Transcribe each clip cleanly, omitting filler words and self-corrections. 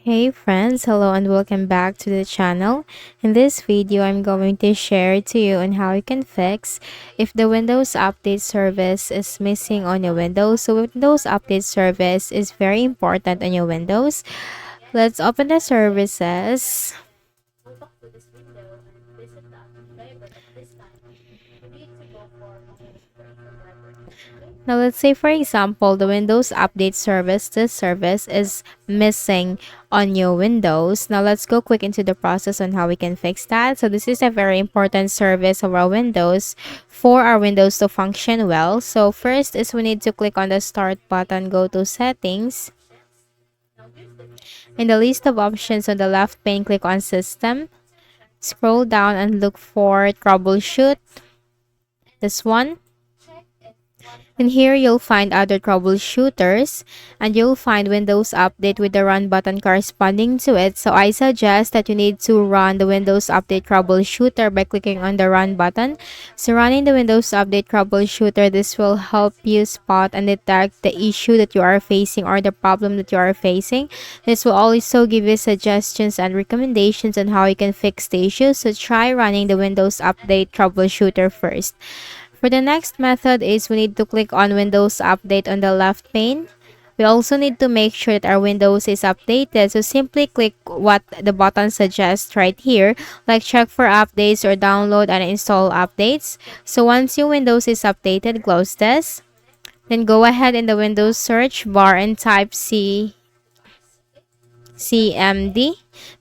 Hey friends, hello and welcome back to the channel. In this video, I'm going to share to you on how you can fix if the Windows Update service is missing on your Windows. So Windows Update service is very important on your Windows. Let's open the services. Now, let's say, for example, the Windows Update service, this service is missing on your Windows. Now, let's go quick into the process on how we can fix that. So, this is a very important service of our Windows for our Windows to function well. So, first is we need to click on the Start button, go to Settings. In the list of options on the left pane, click on System. Scroll down and look for Troubleshoot. This one. In here, you'll find other troubleshooters and you'll find Windows Update with the Run button corresponding to it. So I suggest that you need to run the Windows Update troubleshooter by clicking on the Run button. So running the Windows Update troubleshooter, this will help you spot and detect the issue that you are facing or the problem that you are facing. This will also give you suggestions and recommendations on how you can fix the issue. So try running the Windows Update troubleshooter first. For the next method is we need to click on Windows Update on the left pane. We also need to make sure that our Windows is updated. So simply click what the button suggests right here, like check for updates or download and install updates. So once your Windows is updated, close this. Then go ahead in the Windows search bar and type CMD.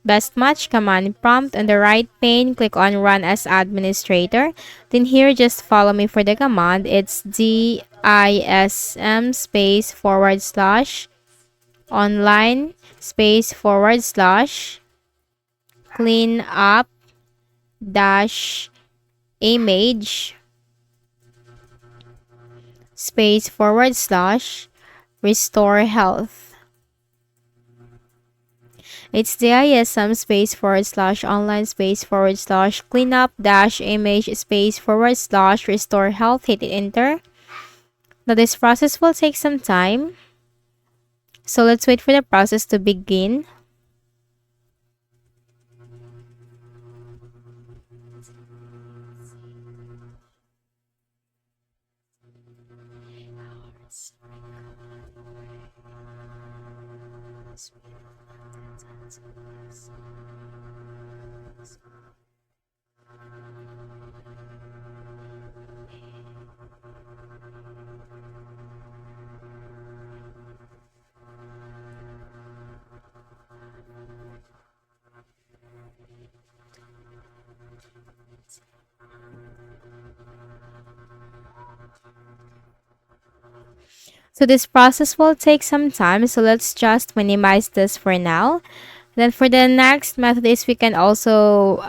Best match command prompt on the right pane, click on Run as Administrator. Then here, just follow me for the command. It's DISM space forward slash online space forward slash clean up dash image space forward slash restore health. It's DISM space forward slash online space forward slash cleanup dash image space forward slash restore health. Hit enter. Now this process will take some time. So let's wait for the process to begin. So this process will take some time, so let's just minimize this for now. Then for the next method is we can also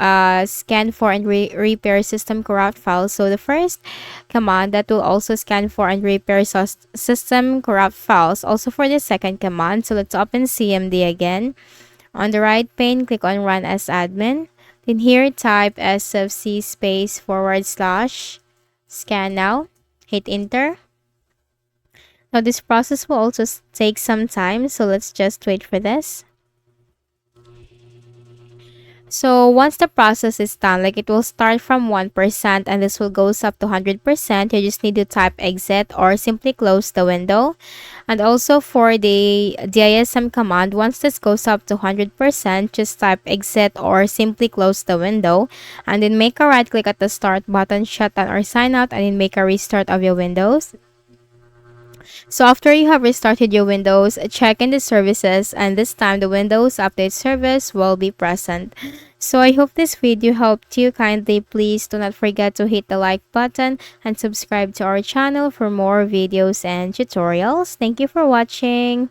scan for and repair system corrupt files. So the first command that will also scan for and repair system corrupt files. Also for the second command, so let's open CMD again. On the right pane, click on Run as Admin. Then here, type SFC space forward slash scan now. Hit enter. Now this process will also take some time, so let's just wait for this. So once the process is done, like it will start from 1% and this will goes up to 100%. You just need to type exit or simply close the window. And also for the DISM command, once this goes up to 100%, just type exit or simply close the window. And then make a right click at the start button, shut down or sign out, and then make a restart of your Windows. So after you have restarted your Windows, check in the services and this time the Windows Update service will be present. So I hope this video helped you. Kindly please do not forget to hit the like button and subscribe to our channel for more videos and tutorials. Thank you for watching.